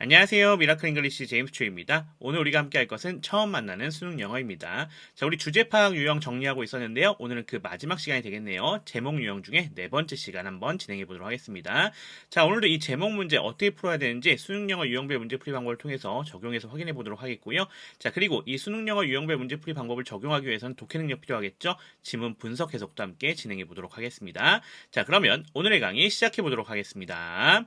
안녕하세요. 미라클 잉글리시 제임스 초입니다. 오늘 우리가 함께 할 것은 처음 만나는 수능 영어입니다. 자, 우리 주제 파악 유형 정리하고 있었는데요. 오늘은 그 마지막 시간이 되겠네요. 제목 유형 중에 네 번째 시간 한번 진행해 보도록 하겠습니다. 자, 오늘도 이 제목 문제 어떻게 풀어야 되는지 수능 영어 유형별 문제풀이 방법을 통해서 적용해서 확인해 보도록 하겠고요. 자, 그리고 이 수능 영어 유형별 문제풀이 방법을 적용하기 위해서는 독해 능력 필요하겠죠? 지문 분석 해석도 함께 진행해 보도록 하겠습니다. 자, 그러면 오늘의 강의 시작해 보도록 하겠습니다.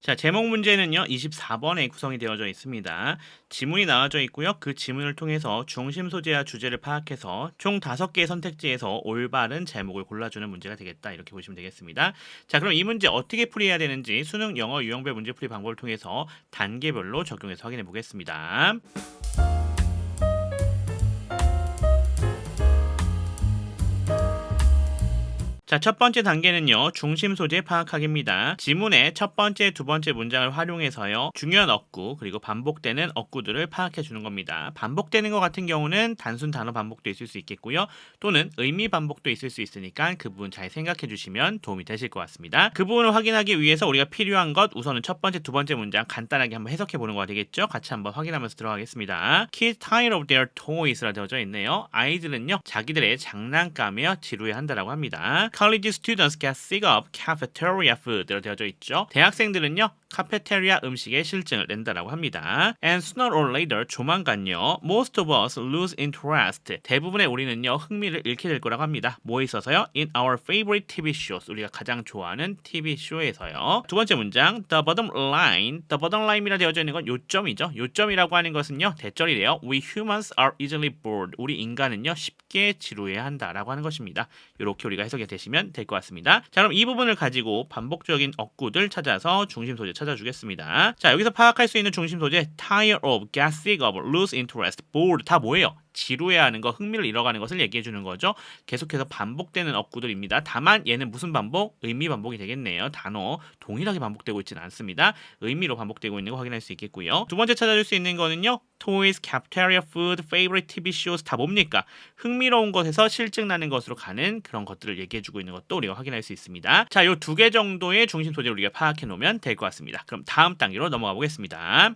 자, 제목 문제는요, 24번에 구성이 되어져 있습니다. 지문이 나와져 있고요. 그 지문을 통해서 중심 소재와 주제를 파악해서 총 5개의 선택지에서 올바른 제목을 골라주는 문제가 되겠다. 이렇게 보시면 되겠습니다. 자, 그럼 이 문제 어떻게 풀이해야 되는지 수능 영어 유형별 문제풀이 방법을 통해서 단계별로 적용해서 확인해 보겠습니다. 자, 첫 번째 단계는요, 중심 소재 파악하기입니다. 지문의 첫 번째, 두 번째 문장을 활용해서요, 중요한 어구, 그리고 반복되는 어구들을 파악해 주는 겁니다. 반복되는 것 같은 경우는 단순 단어 반복도 있을 수 있겠고요, 또는 의미 반복도 있을 수 있으니까 그 부분 잘 생각해 주시면 도움이 되실 것 같습니다. 그 부분을 확인하기 위해서 우리가 필요한 것, 우선은 첫 번째, 두 번째 문장 간단하게 한번 해석해 보는 거가 되겠죠? 같이 한번 확인하면서 들어가겠습니다. Kids tired of their toys라 되어져 있네요. 아이들은요, 자기들의 장난감에 지루해 한다라고 합니다. College students get sick of cafeteria food로 되어져 있죠. 대학생들은요, 카페테리아 음식에 실증을 낸다라고 합니다. And sooner or later, 조만간요, most of us lose interest. 대부분의 우리는요, 흥미를 잃게 될 거라고 합니다. 뭐에 있어서요? In our favorite TV shows. 우리가 가장 좋아하는 TV 쇼에서요. 두 번째 문장, the bottom line. The bottom line이라 되어져 있는 건 요점이죠. 요점이라고 하는 것은요, 대절이래요. We humans are easily bored. 우리 인간은요, 쉽게 지루해야 한다라고 하는 것입니다. 이렇게 우리가 해석이 되시면 될 것 같습니다. 자, 그럼 이 부분을 가지고 반복적인 어구들 찾아서 중심 소재 찾아주겠습니다. 자, 여기서 파악할 수 있는 중심 소재, tire of, get sick of, lose interest, bored 다 뭐예요? 지루해하는 거, 흥미를 잃어가는 것을 얘기해 주는 거죠. 계속해서 반복되는 어구들입니다. 다만 얘는 무슨 반복? 의미 반복이 되겠네요. 단어 동일하게 반복되고 있지는 않습니다. 의미로 반복되고 있는 거 확인할 수 있겠고요. 두 번째 찾아줄 수 있는 거는요, toys, cafeteria food, favorite TV shows 다 뭡니까? 흥미로운 것에서 실증나는 것으로 가는 그런 것들을 얘기해 주고 있는 것도 우리가 확인할 수 있습니다. 자, 요 두 개 정도의 중심 소재를 우리가 파악해 놓으면 될 것 같습니다. 그럼 다음 단계로 넘어가 보겠습니다.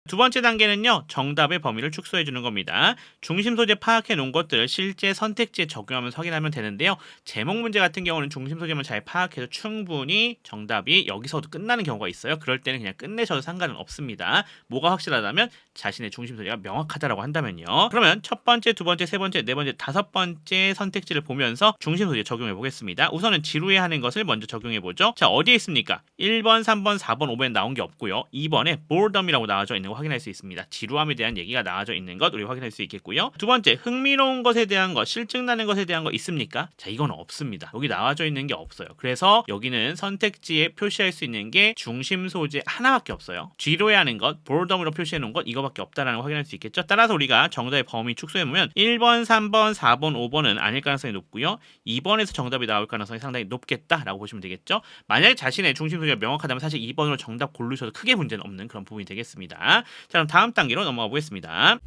두 번째 단계는요, 정답의 범위를 축소해 주는 겁니다. 중심 소재 파악해 놓은 것들을 실제 선택지에 적용하면서 확인하면 되는데요. 제목 문제 같은 경우는 중심 소재만 잘 파악해서 충분히 정답이 여기서도 끝나는 경우가 있어요. 그럴 때는 그냥 끝내셔도 상관은 없습니다. 뭐가 확실하다면 자신의 중심 소재가 명확하다라고 한다면요. 그러면 첫 번째, 두 번째, 세 번째, 네 번째, 다섯 번째 선택지를 보면서 중심 소재 적용해 보겠습니다. 우선은 지루해하는 것을 먼저 적용해 보죠. 자, 어디에 있습니까? 1번, 3번, 4번, 5번에 나온 게 없고요. 2번에 boredom이라고 나와져 있는 거 확인할 수 있습니다. 지루함에 대한 얘기가 나와져 있는 것 우리 확인할 수 있겠고요. 두 번째, 흥미로운 것에 대한 것, 실증나는 것에 대한 거 있습니까? 자, 이건 없습니다. 여기 나와져 있는 게 없어요. 그래서 여기는 선택지에 표시할 수 있는 게 중심 소재 하나밖에 없어요. 지루해하는 것, boredom으로 표시해 놓은 것 이거밖에 없다라는 걸 확인할 수 있겠죠. 따라서 우리가 정답의 범위 축소해 보면 1번, 3번, 4번, 5번은 아닐 가능성이 높고요. 2번에서 정답이 나올 가능성이 상당히 높겠다라고 보시면 되겠죠. 만약에 자신의 중심 소재가 명확하다면 사실 2번으로 정답 고르셔도 크게 문제는 없는 그런 부분이 되겠습니다. 자, 그럼 다음 단계로 넘어가 보겠습니다.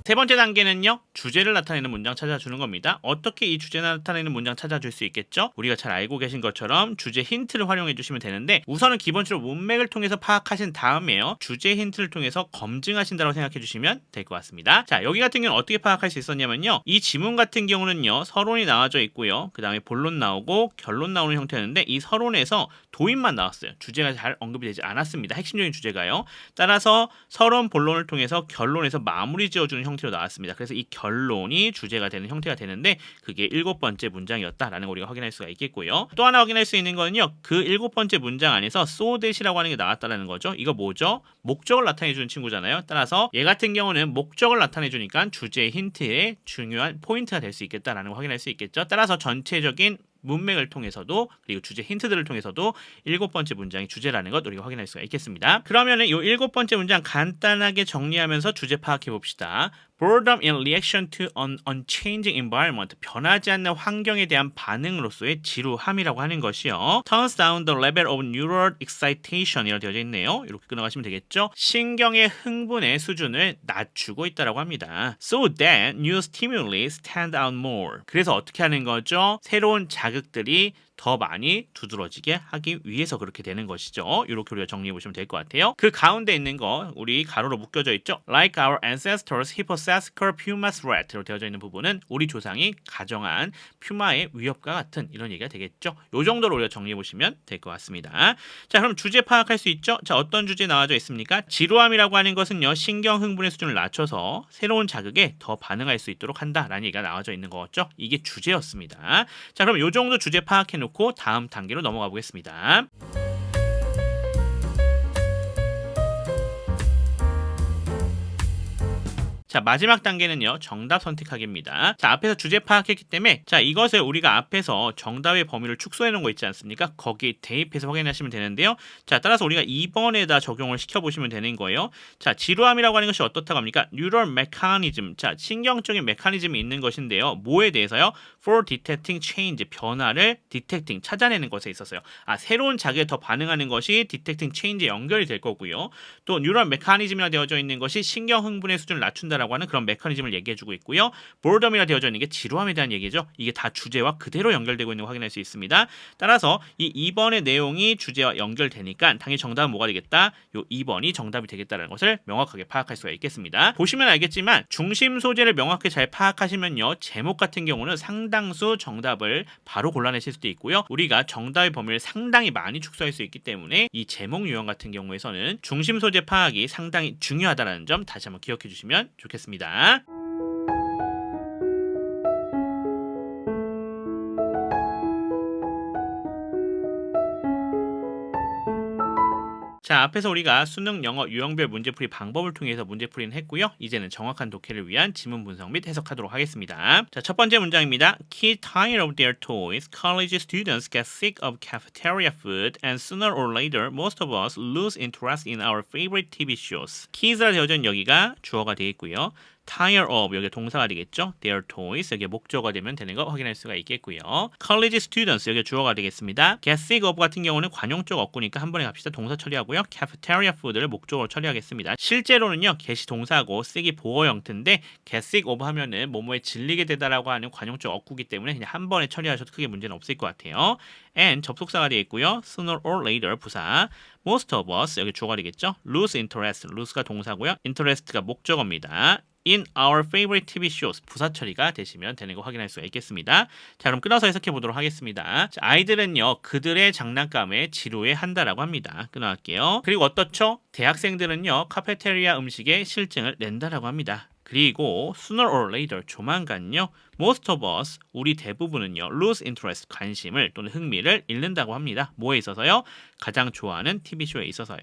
세 번째 단계는요, 주제를 나타내는 문장 찾아주는 겁니다. 어떻게 이 주제 나타내는 문장 찾아줄 수 있겠죠? 우리가 잘 알고 계신 것처럼 주제 힌트를 활용해 주시면 되는데, 우선은 기본적으로 문맥을 통해서 파악하신 다음에요, 주제 힌트를 통해서 검증하신다고 생각해 주시면 될 것 같습니다. 자, 여기 같은 경우는 어떻게 파악할 수 있었냐면요, 이 지문 같은 경우는요, 서론이 나와져 있고요, 그 다음에 본론 나오고 결론 나오는 형태였는데, 이 서론에서 도입만 나왔어요. 주제가 잘 언급이 되지 않았습니다. 핵심적인 주제가요. 따라서 서론, 본론을 통해서 결론에서 마무리 지어주는 형태로 나왔습니다. 그래서 이 결론이 주제가 되는 형태가 되는데, 그게 7번째 문장이었다라는 걸 우리가 확인할 수가 있겠고요. 또 하나 확인할 수 있는 거는요, 그 7번째 문장 안에서 so that이라고 하는 게 나왔다라는 거죠. 이거 뭐죠? 목적을 나타내 주는 친구잖아요. 따라서 얘 같은 경우는 목적을 나타내 주니까 주제 힌트의 중요한 포인트가 될 수 있겠다라는 걸 확인할 수 있겠죠. 따라서 전체적인 문맥을 통해서도, 그리고 주제 힌트들을 통해서도 7번째 문장이 주제라는 것 우리가 확인할 수가 있겠습니다. 그러면은 이 7번째 문장 간단하게 정리하면서 주제 파악해 봅시다. boredom in reaction to an unchanging environment. 변하지 않는 환경에 대한 반응으로서의 지루함이라고 하는 것이요. turns down the level of neural excitation이라고 되어져 있네요. 이렇게 끊어가시면 되겠죠. 신경의 흥분의 수준을 낮추고 있다라고 합니다. So that new stimuli stand out more. 그래서 어떻게 하는 거죠? 새로운 자극들이 더 많이 두드러지게 하기 위해서 그렇게 되는 것이죠. 이렇게 우리가 정리해 보시면 될 것 같아요. 그 가운데 있는 거 우리 가로로 묶여져 있죠. Like our ancestors, hipposaskal pumas rat로 되어져 있는 부분은 우리 조상이 가정한 퓨마의 위협과 같은 이런 얘기가 되겠죠. 이 정도로 우리가 정리해 보시면 될 것 같습니다. 자, 그럼 주제 파악할 수 있죠. 자, 어떤 주제 나와져 있습니까? 지루함이라고 하는 것은요, 신경 흥분의 수준을 낮춰서 새로운 자극에 더 반응할 수 있도록 한다라는 얘기가 나와져 있는 거죠. 이게 주제였습니다. 자, 그럼 이 정도 주제 파악해 놓고 다음 단계로 넘어가 보겠습니다. 자, 마지막 단계는요, 정답 선택하기입니다. 자, 앞에서 주제 파악했기 때문에 자, 이것을 우리가 앞에서 정답의 범위를 축소해 놓은 거 있지 않습니까? 거기에 대입해서 확인하시면 되는데요. 자, 따라서 우리가 2번에다 적용을 시켜보시면 되는 거예요. 자, 지루함이라고 하는 것이 어떻다고 합니까? Neural mechanism. 자, 신경적인 메커니즘이 있는 것인데요. 뭐에 대해서요? For detecting change. 변화를 detecting, 찾아내는 것에 있어서요. 아, 새로운 자극에 더 반응하는 것이 detecting change에 연결이 될 거고요. 또 neural mechanism이라 되어져 있는 것이 신경 흥분의 수준을 낮춘다라고 하는 그런 메커니즘을 얘기해주고 있고요. boredom이라 되어져 있는 게 지루함에 대한 얘기죠. 이게 다 주제와 그대로 연결되고 있는 걸 확인할 수 있습니다. 따라서 이 2번의 내용이 주제와 연결되니까 당연히 정답은 뭐가 되겠다? 요 2번이 정답이 되겠다는 것을 명확하게 파악할 수가 있겠습니다. 보시면 알겠지만 중심 소재를 명확히 잘 파악하시면요. 제목 같은 경우는 상당수 정답을 바로 골라내실 수도 있고요. 우리가 정답의 범위를 상당히 많이 축소할 수 있기 때문에 이 제목 유형 같은 경우에서는 중심 소재 파악이 상당히 중요하다는 점 다시 한번 기억해 주시면 좋겠습니다. 자, 앞에서 우리가 수능 영어 유형별 문제풀이 방법을 통해서 문제풀이는 했고요. 이제는 정확한 독해를 위한 지문 분석 및 해석하도록 하겠습니다. 자, 첫 번째 문장입니다. Kids tired of their toys. College students get sick of cafeteria food. And sooner or later, most of us lose interest in our favorite TV shows. Kids라 되어져 있는 여기가 주어가 되겠고요. tire of 여기 동사가 되겠죠. Their toys 여기 목적어가 되면 되는 거 확인할 수가 있겠고요. College students 여기 주어가 되겠습니다. Get sick of 같은 경우는 관용적 어구니까 한 번에 갑시다. 동사 처리하고요. Cafeteria food를 목적어로 처리하겠습니다. 실제로는요. get이 동사고 sick이 보어 형태인데 get sick of 하면은 뭐뭐에 질리게 되다라고 하는 관용적 어구기 때문에 그냥 한 번에 처리하셔도 크게 문제는 없을 것 같아요. And 접속사가 되겠고요. Sooner or later 부사. Most of us 여기 주어가 되겠죠. Lose interest. lose가 동사고요. interest가 목적어입니다. In our favorite TV shows 부사 처리가 되시면 되는 거 확인할 수가 있겠습니다. 자, 그럼 끊어서 해석해 보도록 하겠습니다. 자, 아이들은요 그들의 장난감에 지루해 한다라고 합니다. 끊어갈게요. 그리고 어떻죠? 대학생들은요 카페테리아 음식에 실증을 낸다라고 합니다. 그리고 sooner or later 조만간요 most of us 우리 대부분은요 lose interest 관심을 또는 흥미를 잃는다고 합니다. 뭐에 있어서요? 가장 좋아하는 TV쇼에 있어서요.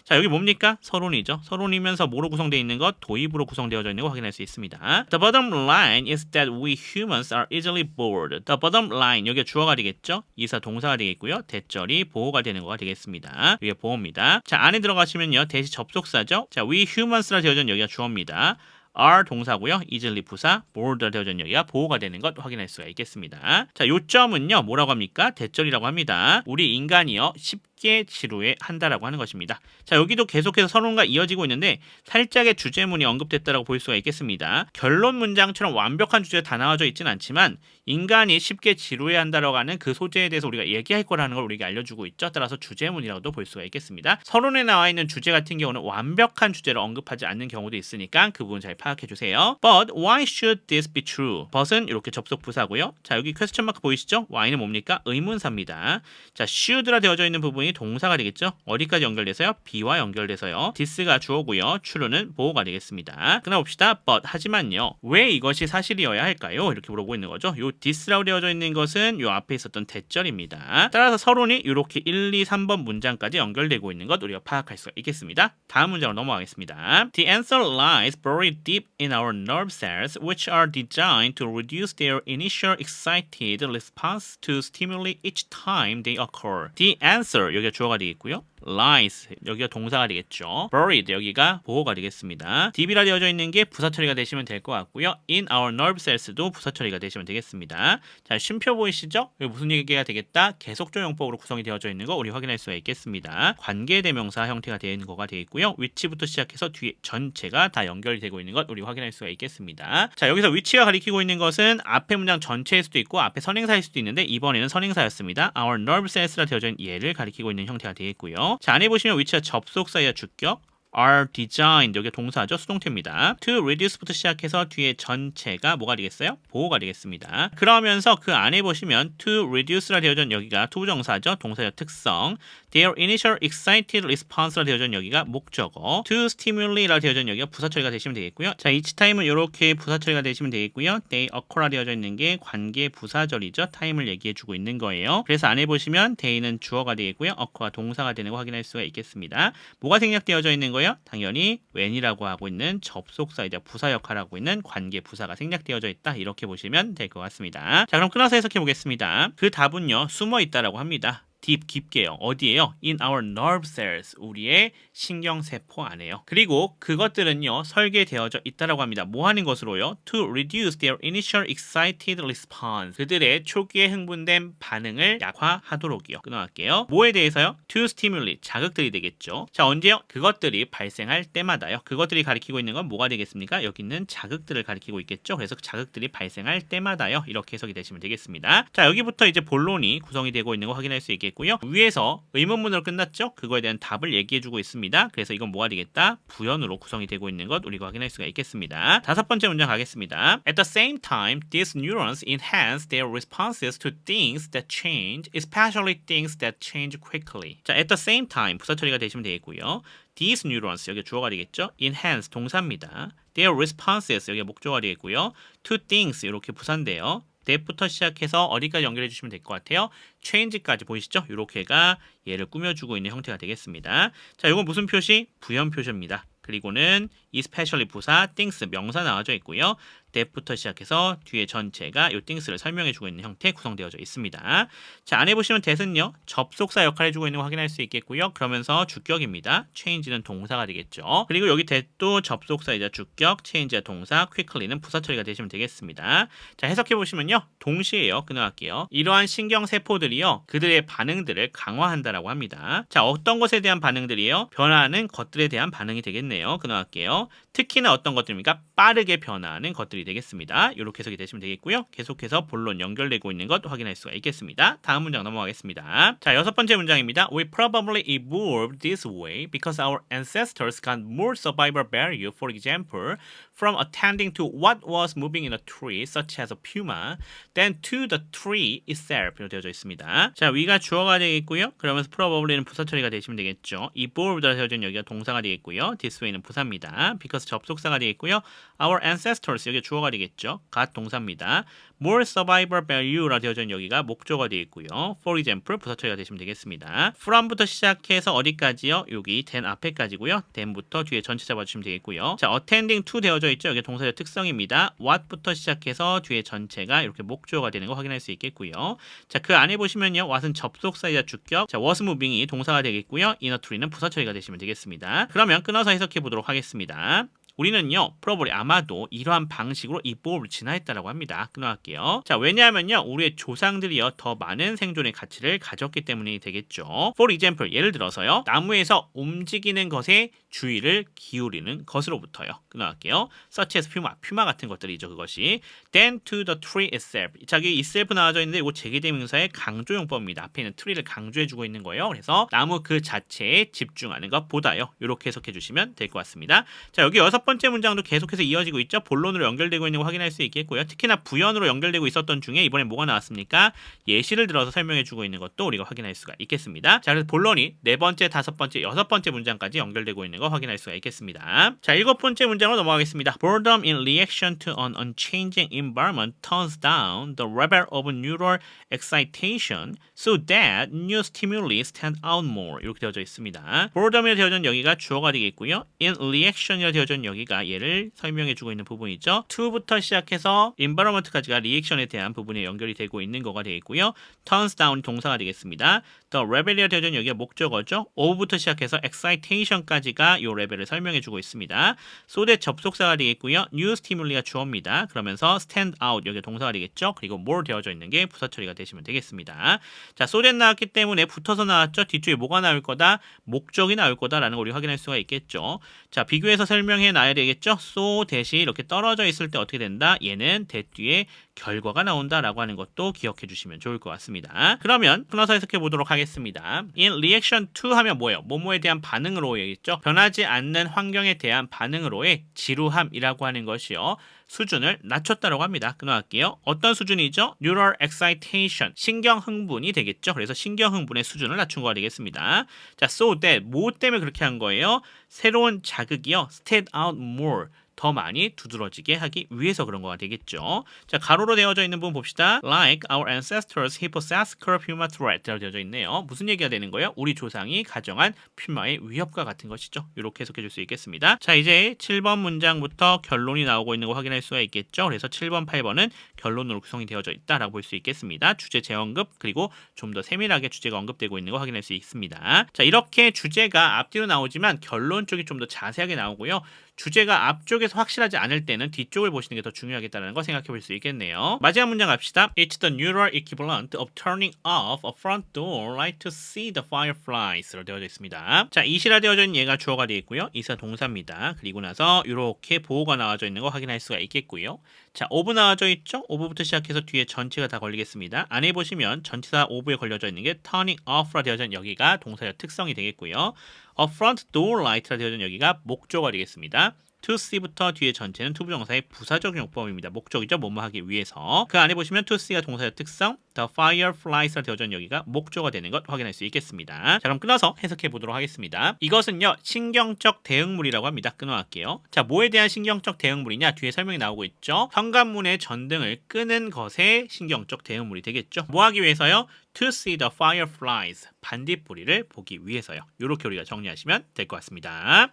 자, 여기 뭡니까? 서론이죠. 서론이면서 뭐로 구성되어 있는 것? 도입으로 구성되어져 있는 거 확인할 수 있습니다. The bottom line is that we humans are easily bored. The bottom line 여기가 주어가 되겠죠? 이사 동사가 되겠고요. 대절이 보호가 되는 거가 되겠습니다. 이게 보호입니다. 자, 안에 들어가시면요 대시 접속사죠. 자, we humans라 되어져 있는 여기가 주어입니다. are 동사고요. easily 부사, bored라 되어져 있는 여기가 보호가 되는 것 확인할 수가 있겠습니다. 자, 요점은요. 뭐라고 합니까? 대절이라고 합니다. 우리 인간이요. 쉽게 지루해 한다라고 하는 것입니다. 자, 여기도 계속해서 서론과 이어지고 있는데 살짝의 주제문이 언급됐다라고 볼 수가 있겠습니다. 결론 문장처럼 완벽한 주제가 다 나와져 있진 않지만 인간이 쉽게 지루해 한다라고 하는 그 소재에 대해서 우리가 얘기할 거라는 걸 우리가 알려주고 있죠. 따라서 주제문이라고도 볼 수가 있겠습니다. 서론에 나와 있는 주제 같은 경우는 완벽한 주제를 언급하지 않는 경우도 있으니까 그 부분 잘 파악해 주세요. But why should this be true? but은 이렇게 접속 부사고요. 자, 여기 퀘스천 마크 보이시죠? why는 뭡니까? 의문사입니다. 자, should라 되어져 있는 부분이 동사가 되겠죠? 어디까지 연결돼서요? be와 연결돼서요. this가 주어고요. true는 보호가 되겠습니다. 끊어봅시다. but 하지만요. 왜 이것이 사실이어야 할까요? 이렇게 물어보고 있는 거죠. 요 this라고 되어져 있는 것은 요 앞에 있었던 대절입니다. 따라서 서론이 이렇게 1, 2, 3번 문장까지 연결되고 있는 것 우리가 파악할 수가 있겠습니다. 다음 문장으로 넘어가겠습니다. The answer lies buried deep in our nerve cells, which are designed to reduce their initial excited response to stimuli each time they occur. The answer 여기가 주어가 되겠고요. lies 여기가 동사가 되겠죠. buried 여기가 보호가 되겠습니다. deep이라 되어져 있는 게 부사 처리가 되시면 될 것 같고요. in our nerve cells도 부사 처리가 되시면 되겠습니다. 자, 쉼표 보이시죠? 여기 무슨 얘기가 되겠다? 계속조 용법으로 구성이 되어져 있는 거 우리 확인할 수가 있겠습니다. 관계대명사 형태가 되어 있는 거가 되겠고요. 위치부터 시작해서 뒤에 전체가 다 연결이 되고 있는 것 우리 확인할 수가 있겠습니다. 자, 여기서 위치가 가리키고 있는 것은 앞에 문장 전체일 수도 있고 앞에 선행사일 수도 있는데 이번에는 선행사였습니다. our nerve cells라 되어져 있는 얘를 가리키고 있는 형태가 되겠고요. 자, 안에 보시면 위치가 접속사이자 주격 are designed 여기 동사죠. 수동태입니다. to reduce부터 시작해서 뒤에 전체가 뭐가 되겠어요? 보호가 되겠습니다. 그러면서 그 안에 보시면 to reduce라 되어져 있는 여기가 투부정사죠. 동사의 특성. their initial excited response라 되어져 있는 여기가 목적어. to stimulate 라 되어져 있는 여기가 부사 처리가 되시면 되겠고요. 자, each time은 이렇게 부사 처리가 되시면 되겠고요. they occur라 되어져 있는 게 관계 부사절이죠. 타임을 얘기해 주고 있는 거예요. 그래서 안에 보시면 they는 주어가 되겠고요. occur가 동사가 되는 거 확인할 수가 있겠습니다. 뭐가 생략되어져 있는 거예요? 당연히 when이라고 하고 있는 접속사이자 부사 역할을 하고 있는 관계 부사가 생략되어져 있다. 이렇게 보시면 될 것 같습니다. 자, 그럼 끊어서 해석해 보겠습니다. 그 답은요, 숨어 있다라고 합니다. deep 깊게요. 어디에요? In our nerve cells. 우리의 신경세포 안에요. 그리고 그것들은요. 설계되어져 있다라고 합니다. 뭐 하는 것으로요? To reduce their initial excited response. 그들의 초기에 흥분된 반응을 약화하도록이요. 끊어갈게요. 뭐에 대해서요? To stimulate. 자극들이 되겠죠. 자, 언제요? 그것들이 발생할 때마다요. 그것들이 가리키고 있는 건 뭐가 되겠습니까? 여기 있는 자극들을 가리키고 있겠죠. 그래서 자극들이 발생할 때마다요. 이렇게 해석이 되시면 되겠습니다. 자, 여기부터 이제 본론이 구성이 되고 있는 거 확인할 수 있겠고요. 위에서 의문문으로 끝났죠? 그거에 대한 답을 얘기해주고 있습니다. 그래서 이건 뭐가 되겠다? 부연으로 구성이 되고 있는 것 우리가 확인할 수가 있겠습니다. 다섯 번째 문장 가겠습니다. At the same time, these neurons enhance their responses to things that change, especially things that change quickly. 자, at the same time 부사 처리가 되시면 되겠고요. These neurons 여기 주어가 되겠죠? Enhance 동사입니다. Their responses 여기 목조가 되겠고요. To things 이렇게 부사인데요. that부터 시작해서 어디까지 연결해 주시면 될 것 같아요? change까지 보이시죠? 이렇게가 얘를 꾸며주고 있는 형태가 되겠습니다. 자, 이건 무슨 표시? 부연 표시입니다. 그리고는 especially 부사, things 명사 나와져 있고요. that부터 시작해서 뒤에 전체가 이 things를 설명해주고 있는 형태 구성되어져 있습니다. 자, 안에 보시면 that은요. 접속사 역할을 해주고 있는 거 확인할 수 있겠고요. 그러면서 주격입니다. change는 동사가 되겠죠. 그리고 여기 that도 접속사이자 주격, change가 동사, quickly는 부사 처리가 되시면 되겠습니다. 자, 해석해보시면요. 동시에요. 끊어갈게요. 이러한 신경세포들이요. 그들의 반응들을 강화한다라고 합니다. 자, 어떤 것에 대한 반응들이에요? 변화하는 것들에 대한 반응이 되겠네요. 끊어갈게요. 특히나 어떤 것들입니까? 빠르게 변화하는 것들이 되겠습니다. 이렇게 해석이 되시면 되겠고요. 계속해서 본론 연결되고 있는 것 확인할 수가 있겠습니다. 다음 문장 넘어가겠습니다. 자, 여섯 번째 문장입니다. We probably evolved this way because our ancestors got more survival value, for example, from attending to what was moving in a tree, such as a puma, than to the tree itself. 이렇게 되어져 있습니다. 자, we가 주어가 되겠고요. 그러면서 probably는 부사 처리가 되시면 되겠죠. evolved라 되어져 있는 여기가 동사가 되겠고요. this way는 부사입니다. because 접속사가 되겠고요. Our ancestors 여기 주어가 되겠죠. got 동사입니다. More survival value라 되어져 있는 여기가 목조가 되겠고요. For example 부사 처리가 되시면 되겠습니다. from부터 시작해서 어디까지요? 여기 than 앞에까지고요. then부터 뒤에 전체 잡아주시면 되겠고요. 자, attending to 되어져 있죠. 여기 동사의 특성입니다. what부터 시작해서 뒤에 전체가 이렇게 목조가 되는 거 확인할 수 있겠고요. 자, 그 안에 보시면요. what은 접속사이자 주격. 자, was moving이 동사가 되겠고요. in a tree는 부사 처리가 되시면 되겠습니다. 그러면 끊어서 해석해 보도록 하겠습니다. 우리는요, probably 아마도 이러한 방식으로 evolve를 진화했다라고 합니다. 끊어갈게요. 자, 왜냐하면요, 우리의 조상들이요, 더 많은 생존의 가치를 가졌기 때문이 되겠죠. For example, 예를 들어서요, 나무에서 움직이는 것에 주의를 기울이는 것으로부터요. 끊어갈게요. such as puma 같은 것들이죠, 그것이. Then to the tree itself. 자, 여기 itself 나와져 있는데 이거 제기대명사의 강조용법입니다. 앞에 있는 tree를 강조해주고 있는 거예요. 그래서 나무 그 자체에 집중하는 것보다요. 이렇게 해석해 주시면 될 것 같습니다. 자, 여기 여섯 번째 문장도 계속해서 이어지고 있죠. 본론으로 연결되고 있는 거 확인할 수 있겠고요. 특히나 부연으로 연결되고 있었던 중에 이번에 뭐가 나왔습니까? 예시를 들어서 설명해주고 있는 것도 우리가 확인할 수가 있겠습니다. 자, 그래서 본론이 네 번째, 다섯 번째, 여섯 번째 문장까지 연결되고 있는 거 거 확인할 수가 있겠습니다. 자, 7번째 문장으로 넘어가겠습니다. Boredom in reaction to an unchanging environment turns down the level of neural excitation so that new stimuli stand out more. 이렇게 되어져 있습니다. Boredom이라 되어져 있는 여기가 주어가 되겠고요. In reaction이라 되어져 있는 여기가 얘를 설명해주고 있는 부분이죠. to부터 시작해서 environment까지가 리액션에 대한 부분에 연결이 되고 있는 거가 되겠고요. turns down 동사가 되겠습니다. The level이라 되어져 있는 여기가 목적어죠. of부터 시작해서 excitation까지가 이 레벨을 설명해주고 있습니다. so that 접속사가 되겠고요. new stimul이가 주어입니다. 그러면서 stand out 여기 동사가 되겠죠. 그리고 more 되어져 있는 게 부사 처리가 되시면 되겠습니다. 자, so that 나왔기 때문에 붙어서 나왔죠. 뒤쪽에 뭐가 나올 거다? 목적이 나올 거다라는 걸 우리 확인할 수가 있겠죠. 자, 비교해서 설명해 놔야 되겠죠. so that이 이렇게 떨어져 있을 때 어떻게 된다? 얘는 that 뒤에 결과가 나온다라고 하는 것도 기억해 주시면 좋을 것 같습니다. 그러면 끊어서 해석해 보도록 하겠습니다. In reaction to 하면 뭐예요? 뭐뭐에 대한 반응으로겠죠. 변하지 않는 환경에 대한 반응으로의 지루함이라고 하는 것이요. 수준을 낮췄다라고 합니다. 끊어갈게요. 어떤 수준이죠? Neural excitation, 신경 흥분이 되겠죠. 그래서 신경 흥분의 수준을 낮춘 거가 되겠습니다. 자, so that, 뭐 때문에 그렇게 한 거예요? 새로운 자극이요. stand out more, 더 많이 두드러지게 하기 위해서 그런 거가 되겠죠. 자, 가로로 되어져 있는 부분 봅시다. Like our ancestors, he possessed current puma threat 라고 되어져 있네요. 무슨 얘기가 되는 거예요? 우리 조상이 가정한 퓨마의 위협과 같은 것이죠. 이렇게 해석해 줄 수 있겠습니다. 자, 이제 7번 문장부터 결론이 나오고 있는 거 확인할 수가 있겠죠. 그래서 7번, 8번은 결론으로 구성이 되어져 있다라고 볼 수 있겠습니다. 주제 재언급, 그리고 좀 더 세밀하게 주제가 언급되고 있는 거 확인할 수 있습니다. 자, 이렇게 주제가 앞뒤로 나오지만 결론 쪽이 좀 더 자세하게 나오고요. 주제가 앞쪽에서 확실하지 않을 때는 뒤쪽을 보시는 게 더 중요하겠다는 거 생각해 볼 수 있겠네요. 마지막 문장 갑시다. It's the neural equivalent of turning off a front door light to see the fireflies로 되어져 있습니다. 자, it이라 되어져 있는 얘가 주어가 되겠고요. it은 동사입니다. 그리고 나서 이렇게 보호가 나와져 있는 거 확인할 수가 있겠고요. 자, of 나와져 있죠? of부터 시작해서 뒤에 전체가 다 걸리겠습니다. 안에 보시면 전치사 of에 걸려져 있는 게 turning off라 되어져 있는 여기가 동사의 특성이 되겠고요. A front door light라 되어져 있는 여기가 목적어가 되겠습니다. to see부터 뒤에 전체는 투부정사의 부사적 용법입니다. 목적이죠. 뭐뭐 하기 위해서. 그 안에 보시면 to see가 동사의 특성, the fireflies라 되어져 있는 여기가 목적어가 되는 것 확인할 수 있겠습니다. 자, 그럼 끊어서 해석해 보도록 하겠습니다. 이것은요, 신경적 대응물이라고 합니다. 끊어갈게요. 자, 뭐에 대한 신경적 대응물이냐? 뒤에 설명이 나오고 있죠. 현관문의 전등을 끄는 것의 신경적 대응물이 되겠죠. 뭐 하기 위해서요? To see the fireflies, 반딧불이를 보기 위해서요. 이렇게 우리가 정리하시면 될 것 같습니다.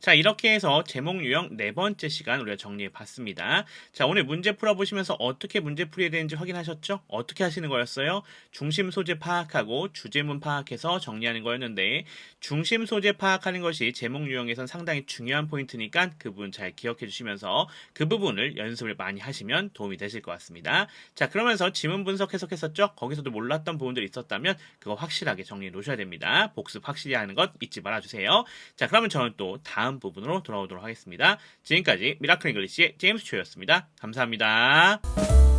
자, 이렇게 해서 제목 유형 4번째 시간 우리가 정리해 봤습니다. 자, 오늘 문제 풀어보시면서 어떻게 문제 풀이해야 되는지 확인하셨죠? 어떻게 하시는 거였어요? 중심 소재 파악하고 주제문 파악해서 정리하는 거였는데, 중심 소재 파악하는 것이 제목 유형에선 상당히 중요한 포인트니까 그 부분 잘 기억해 주시면서 그 부분을 연습을 많이 하시면 도움이 되실 것 같습니다. 자, 그러면서 지문 분석 해석했었죠? 거기서도 몰랐던 부분들이 있었다면 그거 확실하게 정리해 놓으셔야 됩니다. 복습 확실히 하는 것 잊지 말아주세요. 자, 그러면 저는 또 다음 부분으로 돌아오도록 하겠습니다. 지금까지 미라클 잉글리시의 제임스 초였습니다. 감사합니다.